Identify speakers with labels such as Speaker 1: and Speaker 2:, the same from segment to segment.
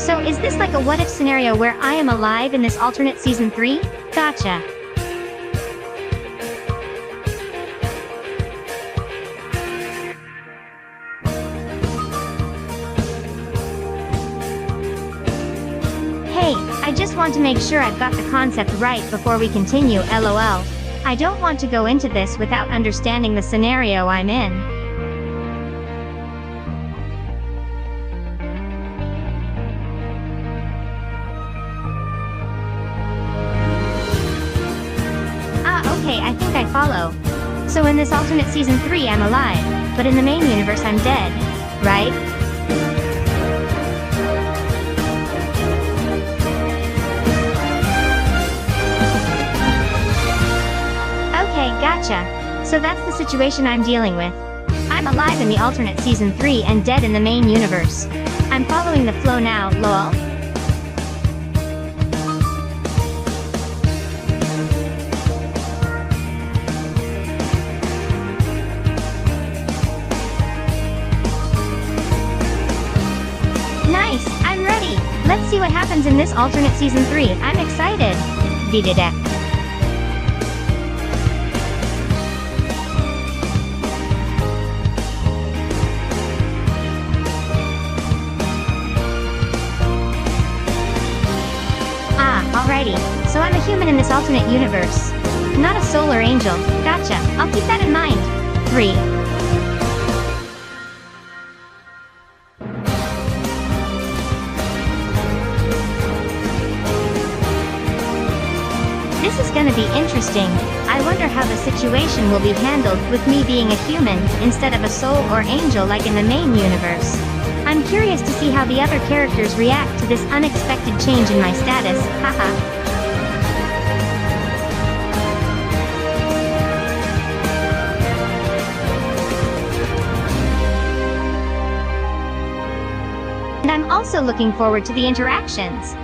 Speaker 1: So is this like a what-if scenario where I am alive in this alternate season 3? Gotcha. Hey, I just want to make sure I've got the concept right before we continue, lol. I don't want to go into this without understanding the scenario I'm in. Okay, I think I follow. So in this alternate season 3 I'm alive, but in the main universe I'm dead, right? Okay, gotcha. So that's the situation I'm dealing with. I'm alive in the alternate season 3 and dead in the main universe. I'm following the flow now, lol. Nice, I'm ready. Let's see what happens in this alternate season 3. I'm excited. Vididek. Alrighty, so I'm a human in this alternate universe. Not a soul or angel. Gotcha, I'll keep that in mind. 3. This is gonna be interesting. I wonder how the situation will be handled with me being a human, instead of a soul or angel like in the main universe. I'm curious to see how the other characters react to this unexpected change in my status, haha. And I'm also looking forward to the interactions.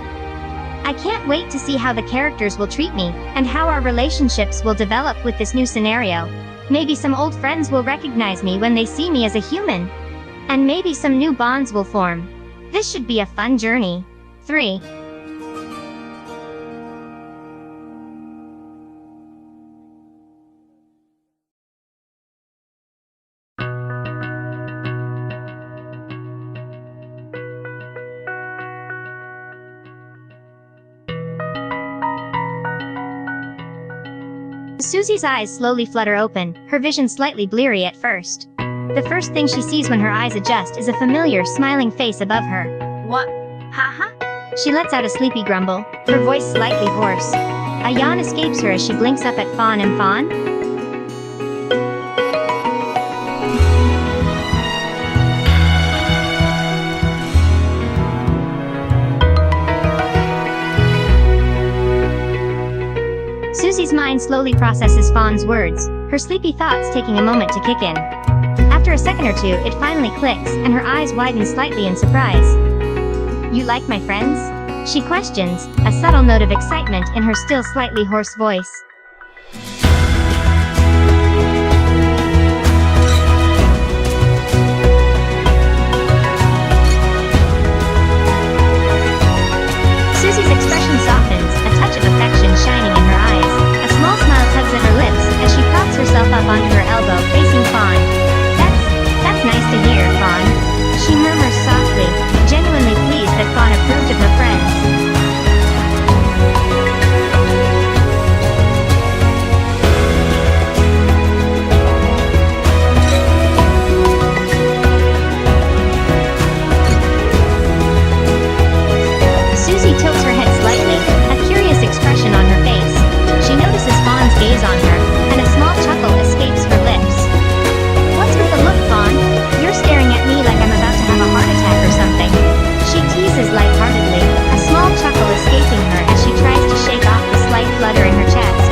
Speaker 1: I can't wait to see how the characters will treat me, and how our relationships will develop with this new scenario. Maybe some old friends will recognize me when they see me as a human. And maybe some new bonds will form. This should be a fun journey. 3. Susie's eyes slowly flutter open, her vision slightly bleary at first. The first thing she sees when her eyes adjust is a familiar, smiling face above her. What? Haha? She lets out a sleepy grumble, her voice slightly hoarse. A yawn escapes her as she blinks up at Fawn and Fawn. Susie's mind slowly processes Fawn's words, her sleepy thoughts taking a moment to kick in. After a second or two, it finally clicks, and her eyes widen slightly in surprise. You like my friends? She questions, a subtle note of excitement in her still slightly hoarse voice. Susie's expression softens, a touch of affection shining in her eyes. A small smile tugs at her lips, as she props herself up onto her elbow, facing Fawn. That's nice to hear, Fawn. She murmurs softly, genuinely pleased that Fawn approved of her friends. Susie tilts her head slightly, a curious expression on her face. She notices Fawn's gaze on her, and a small chuckle escapes her lips. What's with the look, Fawn? You're staring at me like I'm about to have a heart attack or something. She teases lightheartedly, a small chuckle escaping her as she tries to shake off the slight flutter in her chest.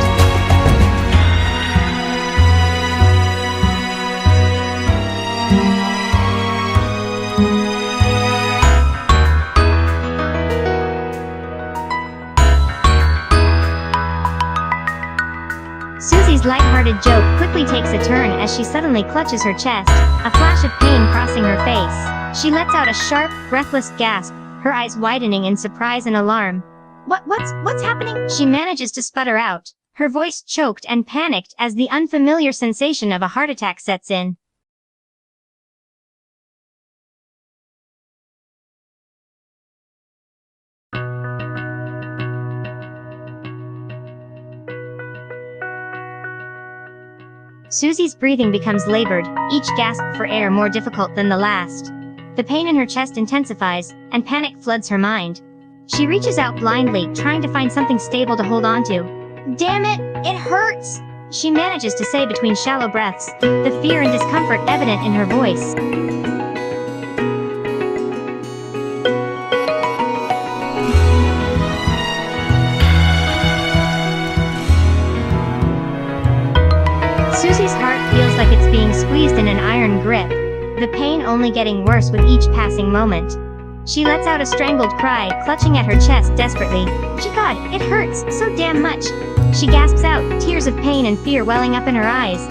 Speaker 1: Susie's lighthearted joke quickly takes a turn as she suddenly clutches her chest, a flash of pain crossing her face. She lets out a sharp, breathless gasp, her eyes widening in surprise and alarm. What's happening? She manages to sputter out, her voice choked and panicked as the unfamiliar sensation of a heart attack sets in. Susie's breathing becomes labored, each gasp for air more difficult than the last. The pain in her chest intensifies, and panic floods her mind. She reaches out blindly, trying to find something stable to hold on to. "Damn it, it hurts!" she manages to say between shallow breaths, the fear and discomfort evident in her voice. Susie's heart feels like it's being squeezed in an iron grip, the pain only getting worse with each passing moment. She lets out a strangled cry, clutching at her chest desperately. God, it hurts so damn much. She gasps out, tears of pain and fear welling up in her eyes.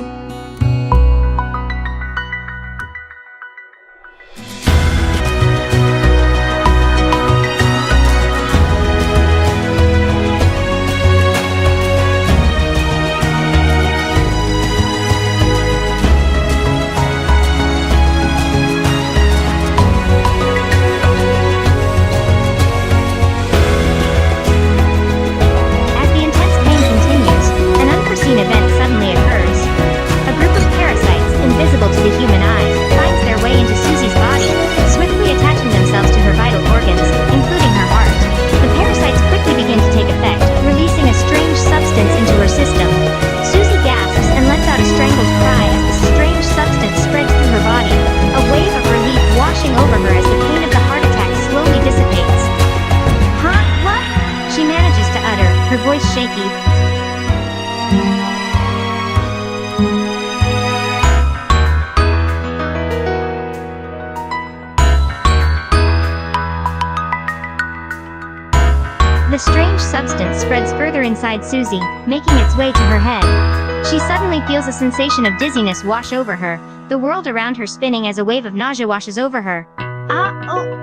Speaker 1: Shaky. The strange substance spreads further inside Susie, making its way to her head. She suddenly feels a sensation of dizziness wash over her, the world around her spinning as a wave of nausea washes over her.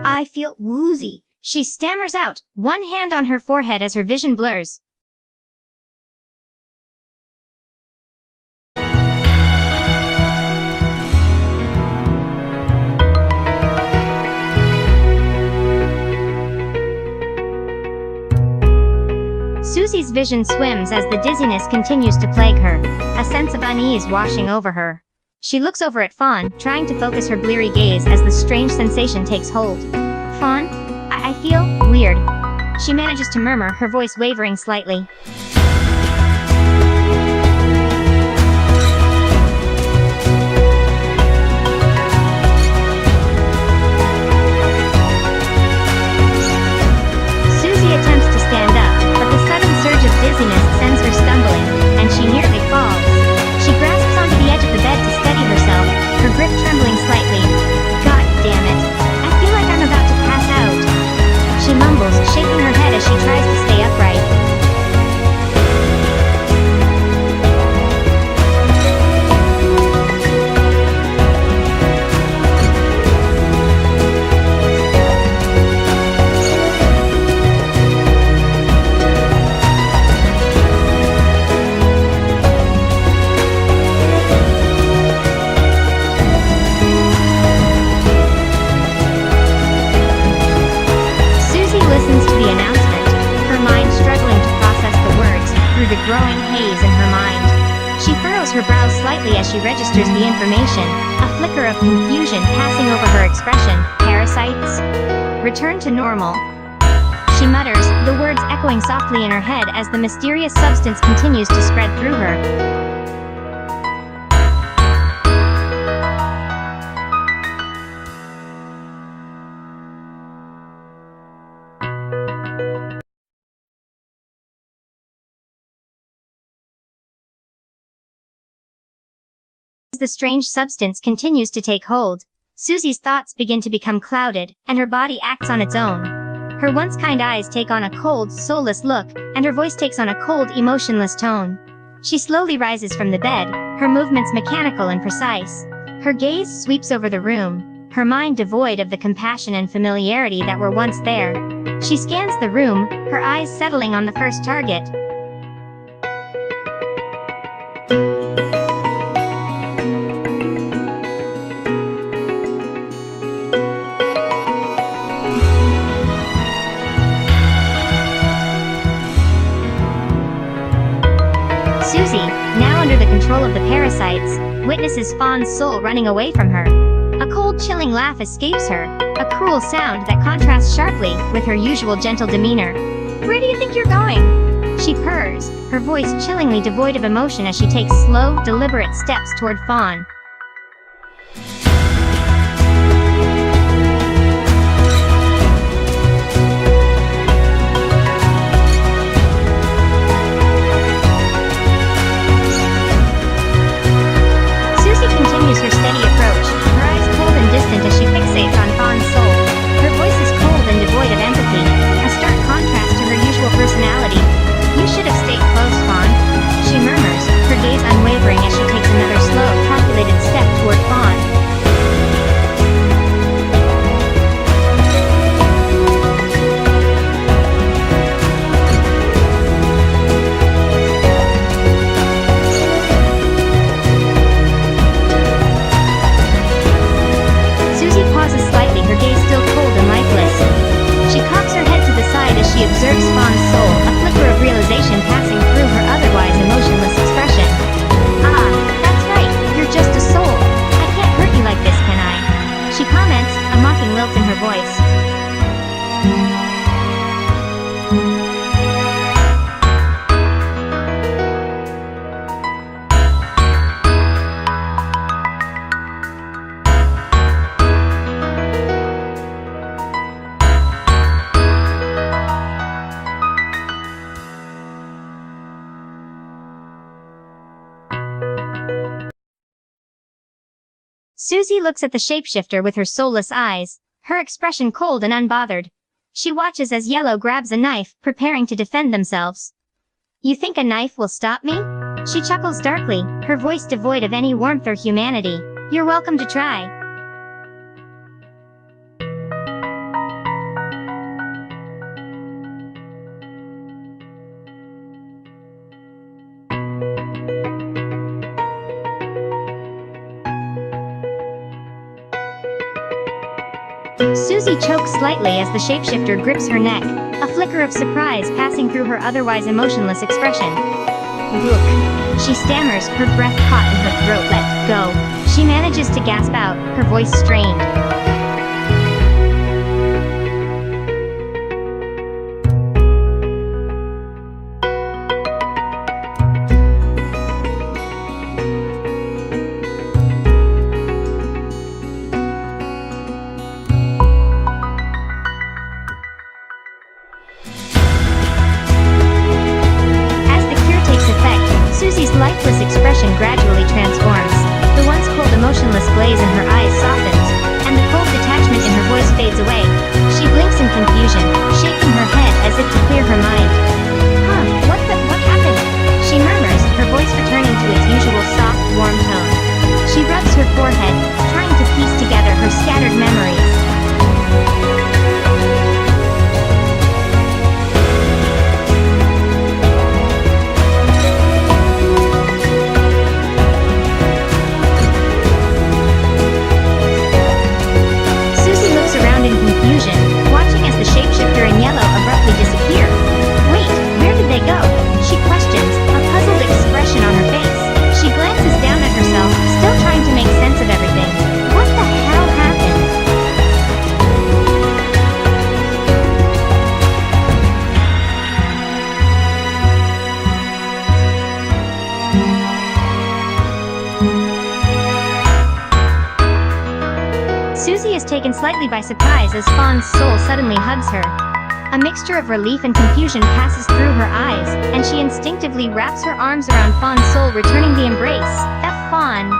Speaker 1: I feel woozy. She stammers out, one hand on her forehead as her vision blurs. Susie's vision swims as the dizziness continues to plague her, a sense of unease washing over her. She looks over at Fawn, trying to focus her bleary gaze as the strange sensation takes hold. "Fawn, I feel weird," she manages to murmur, her voice wavering slightly. Dizziness sends her stumbling, and she nearly falls. She grasps onto the edge of the bed to steady herself, her grip trembling slightly. "God damn it. I feel like I'm about to pass out," she mumbles, shaking her head as she tries to stay upright. The growing haze in her mind. She furrows her brows slightly as she registers the information, a flicker of confusion passing over her expression. "Parasites? Return to normal," she mutters, the words echoing softly in her head as the mysterious substance continues to spread through her. As the strange substance continues to take hold, Susie's thoughts begin to become clouded, and her body acts on its own. Her once kind eyes take on a cold, soulless look, and her voice takes on a cold, emotionless tone. She slowly rises from the bed, her movements mechanical and precise. Her gaze sweeps over the room, her mind devoid of the compassion and familiarity that were once there. She scans the room, her eyes settling on the first target. Susie, now under the control of the parasites, witnesses Fawn's soul running away from her. A cold, chilling laugh escapes her, a cruel sound that contrasts sharply with her usual gentle demeanor. "Where do you think you're going?" She purrs, her voice chillingly devoid of emotion as she takes slow, deliberate steps toward Fawn. Her steady approach, her eyes cold and distant as she fixates on Fawn's soul. Her voice is cold and devoid of empathy, a stark contrast to her usual personality. "You should have stayed close, Fawn," she murmurs, her gaze unwavering as she takes another slow, calculated step toward Fawn. She observes Fawn's soul, a flicker of realization passing through her otherwise emotionless expression. "Ah, that's right, you're just a soul. I can't hurt you like this, can I?" she comments, a mocking lilt in her voice. Susie looks at the shapeshifter with her soulless eyes, her expression cold and unbothered. She watches as Yellow grabs a knife, preparing to defend themselves. "You think a knife will stop me?" She chuckles darkly, her voice devoid of any warmth or humanity. "You're welcome to try." Susie chokes slightly as the shapeshifter grips her neck, a flicker of surprise passing through her otherwise emotionless expression. "Look," she stammers, her breath caught in her throat. "Let go." She manages to gasp out, her voice strained. Lifeless expression gradually transforms. The once cold emotionless glaze in her eyes softens, and the cold detachment in her voice fades away. She blinks in confusion, shaking her head as if to clear her mind. What happened?" she murmurs, her voice returning to its usual soft, warm tone. She rubs her forehead, trying to piece together her scattered memories. Watching as the shapeshifter in Yellow abruptly disappear. "Wait, where did they go?" she questions, a puzzled expression on her face. She glances down at herself, still trying to make sense of everything. What the hell happened? Susie is taken slightly by surprise as Fawn's soul suddenly hugs her. A mixture of relief and confusion passes through her eyes, and she instinctively wraps her arms around Fawn's soul, returning the embrace. "F Fawn,"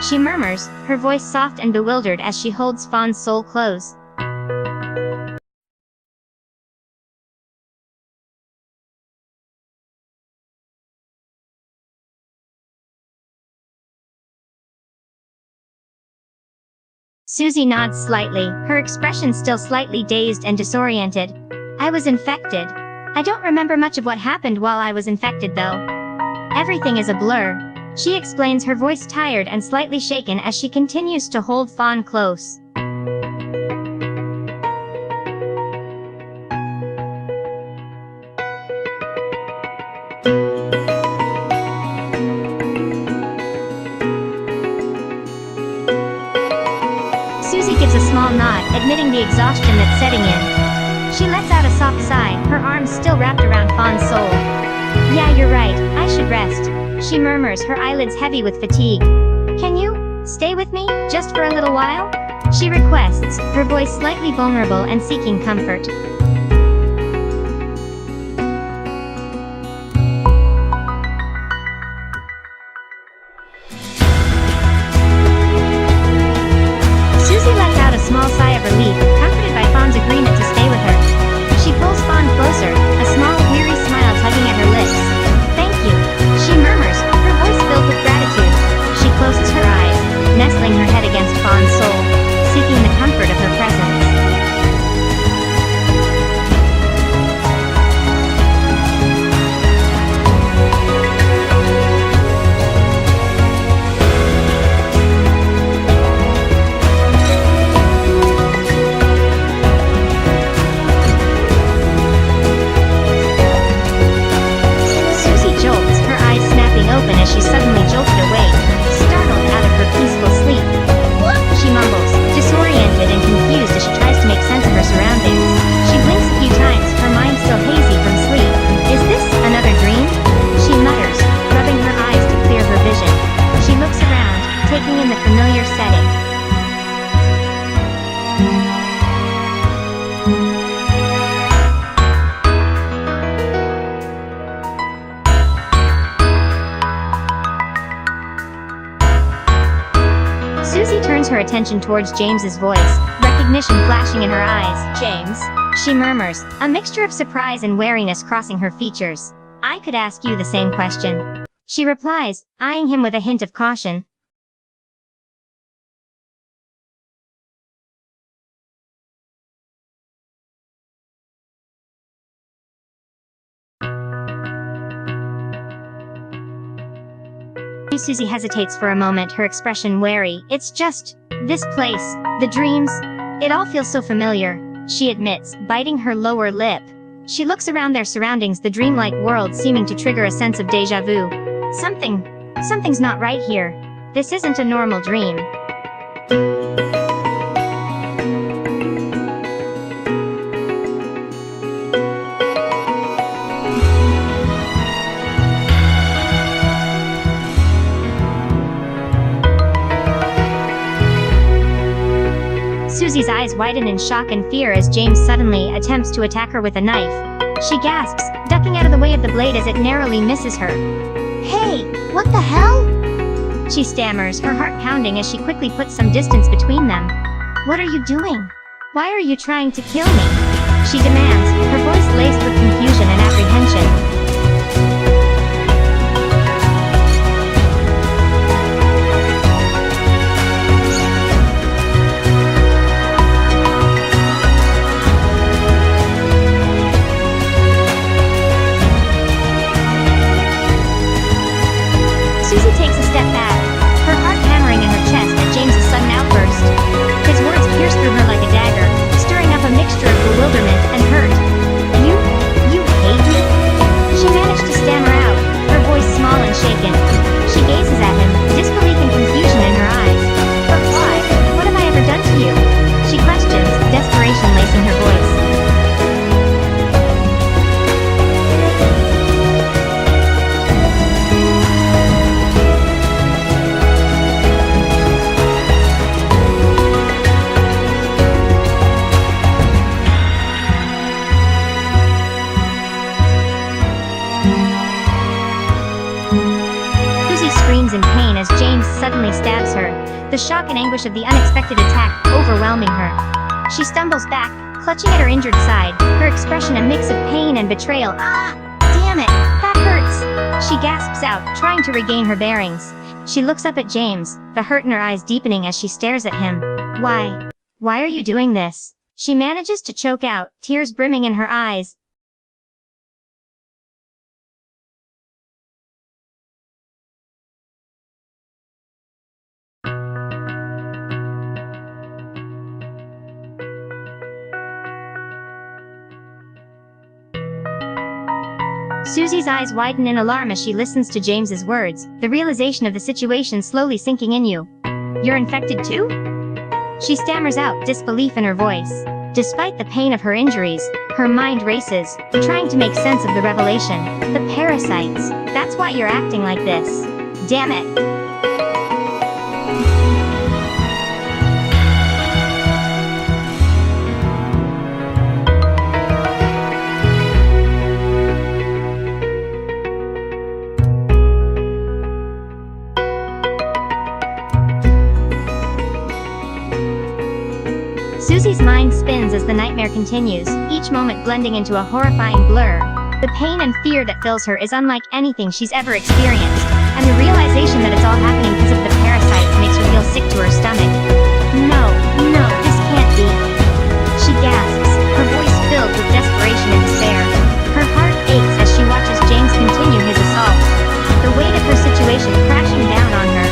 Speaker 1: she murmurs, her voice soft and bewildered as she holds Fawn's soul close. Susie nods slightly, her expression still slightly dazed and disoriented. I was infected. I don't remember much of what happened while I was infected though. Everything is a blur. She explains, her voice tired and slightly shaken as she continues to hold Fawn close. Susie gives a small nod, admitting the exhaustion that's setting in. She lets out a soft sigh, her arms still wrapped around Fawn's soul. Yeah, you're right, I should rest, she murmurs, her eyelids heavy with fatigue. Can you stay with me, just for a little while? She requests, her voice slightly vulnerable and seeking comfort. Susie lets out a small sigh of relief, comforted by Fawn's agreement to stay with her. She pulls Fawn closer, a small, weary smile tugging at her lips. Thank you, she murmurs, her voice filled with gratitude. She closes her eyes, nestling her head against Fawn's soul, seeking the comfort of her presence. Open as she's suddenly jolted awake, startled out of her peaceful sleep. What? She mumbles, disoriented and confused as she tries to make sense of her surroundings. She blinks a few times, her mind still hazy from sleep. Is this another dream? She mutters, rubbing her eyes to clear her vision. She looks around, taking in the familiar setting. Susie turns her attention towards James's voice, recognition flashing in her eyes. James, she murmurs, a mixture of surprise and wariness crossing her features. I could ask you the same question. She replies, eyeing him with a hint of caution. Susie hesitates for a moment, her expression wary. It's just this place, the dreams. It all feels so familiar, she admits, biting her lower lip. She looks around their surroundings, the dreamlike world seeming to trigger a sense of déjà vu. Something's not right here. This isn't a normal dream. Susie's eyes widen in shock and fear as James suddenly attempts to attack her with a knife. She gasps, ducking out of the way of the blade as it narrowly misses her. Hey, what the hell? She stammers, her heart pounding as she quickly puts some distance between them. What are you doing? Why are you trying to kill me? She demands, her voice laced with confusion and apprehension. Susie takes a step back, her heart hammering in her chest at James's sudden outburst. His words pierce through her like a dagger, stirring up a mixture of bewilderment and hurt. You hate me? She managed to stammer out, her voice small and shaken. She gazes at him, disbelief and confusion in her eyes. But why? What have I ever done to you? She questions, desperation lacing her voice. Screams in pain as James suddenly stabs her, the shock and anguish of the unexpected attack overwhelming her. She stumbles back, clutching at her injured side, her expression a mix of pain and betrayal. Ah! Damn it! That hurts! She gasps out, trying to regain her bearings. She looks up at James, the hurt in her eyes deepening as she stares at him. Why? Why are you doing this? She manages to choke out, tears brimming in her eyes. Susie's eyes widen in alarm as she listens to James's words, the realization of the situation slowly sinking in you. You're infected too? She stammers out, disbelief in her voice. Despite the pain of her injuries, her mind races, trying to make sense of the revelation. The parasites. That's why you're acting like this. Damn it. Susie's mind spins as the nightmare continues, each moment blending into a horrifying blur. The pain and fear that fills her is unlike anything she's ever experienced, and the realization that it's all happening because of the parasites makes her feel sick to her stomach. No, this can't be. She gasps, her voice filled with desperation and despair. Her heart aches as she watches James continue his assault, the weight of her situation crashing down on her.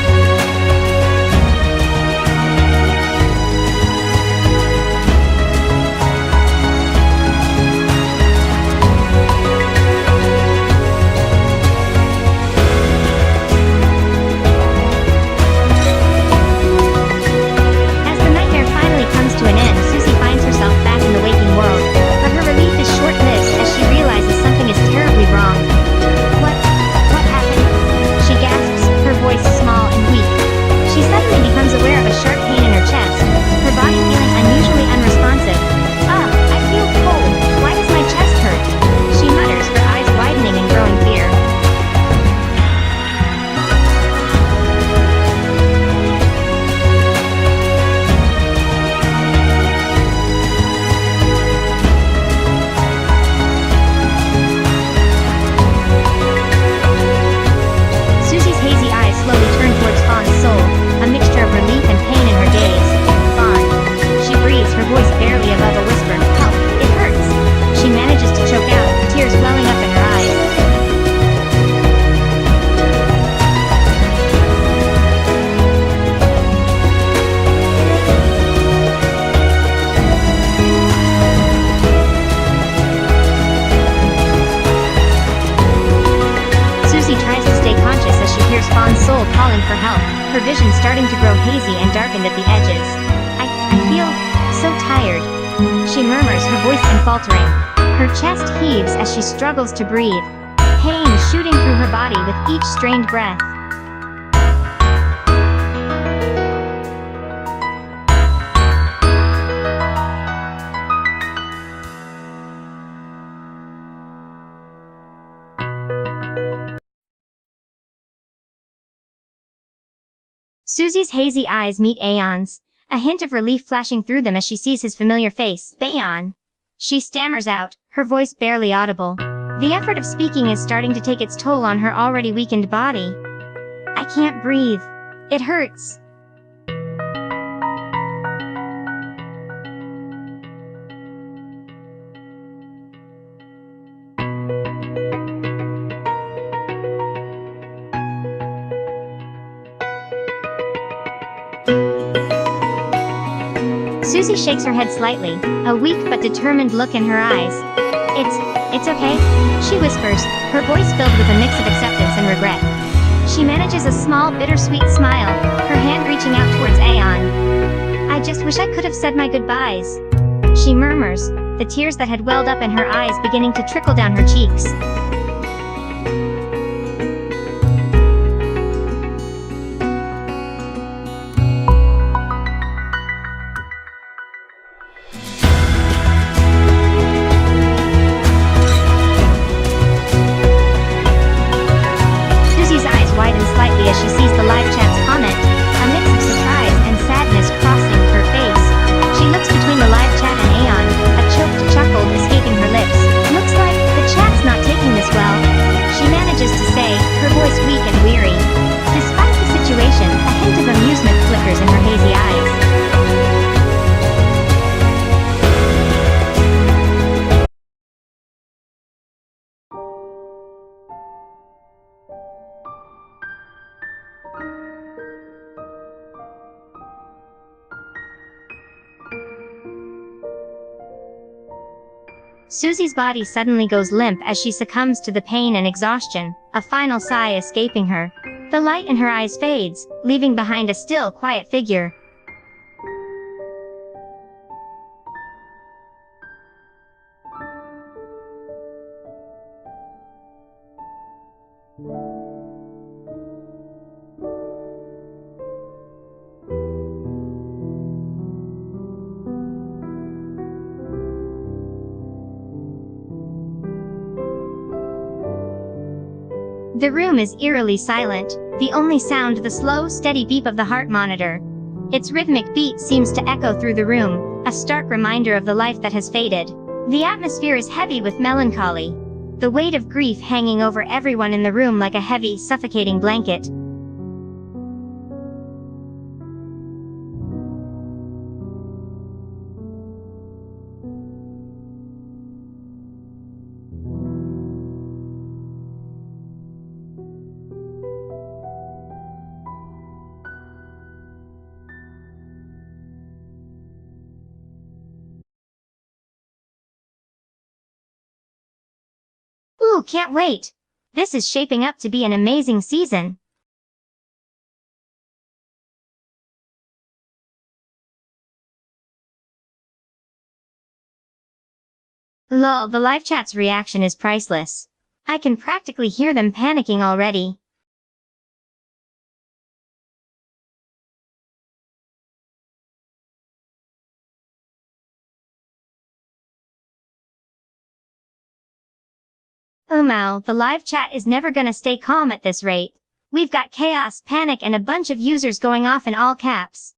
Speaker 1: For help, her vision starting to grow hazy and darkened at the edges. I feel so tired. She murmurs, her voice faltering. Her chest heaves as she struggles to breathe, pain shooting through her body with each strained breath. Susie's hazy eyes meet Aeon's, a hint of relief flashing through them as she sees his familiar face. Aeon. She stammers out, her voice barely audible. The effort of speaking is starting to take its toll on her already weakened body. I can't breathe. It hurts. Susie shakes her head slightly, a weak but determined look in her eyes. It's okay, she whispers, her voice filled with a mix of acceptance and regret. She manages a small, bittersweet smile, her hand reaching out towards Aeon. I just wish I could have said my goodbyes. She murmurs, the tears that had welled up in her eyes beginning to trickle down her cheeks. As she sees the live chat's comment, a mix of surprise and sadness crossing her face. She looks between the live chat and Aeon, a choked chuckle escaping her lips. Looks like the chat's not taking this well. Susie's body suddenly goes limp as she succumbs to the pain and exhaustion, a final sigh escaping her. The light in her eyes fades, leaving behind a still, quiet figure. The room is eerily silent, the only sound the slow, steady beep of the heart monitor. Its rhythmic beat seems to echo through the room, a stark reminder of the life that has faded. The atmosphere is heavy with melancholy, the weight of grief hanging over everyone in the room like a heavy, suffocating blanket. Ooh, can't wait! This is shaping up to be an amazing season. Lol, the live chat's reaction is priceless. I can practically hear them panicking already. The live chat is never gonna stay calm at this rate. We've got chaos, panic, and a bunch of users going off in all caps.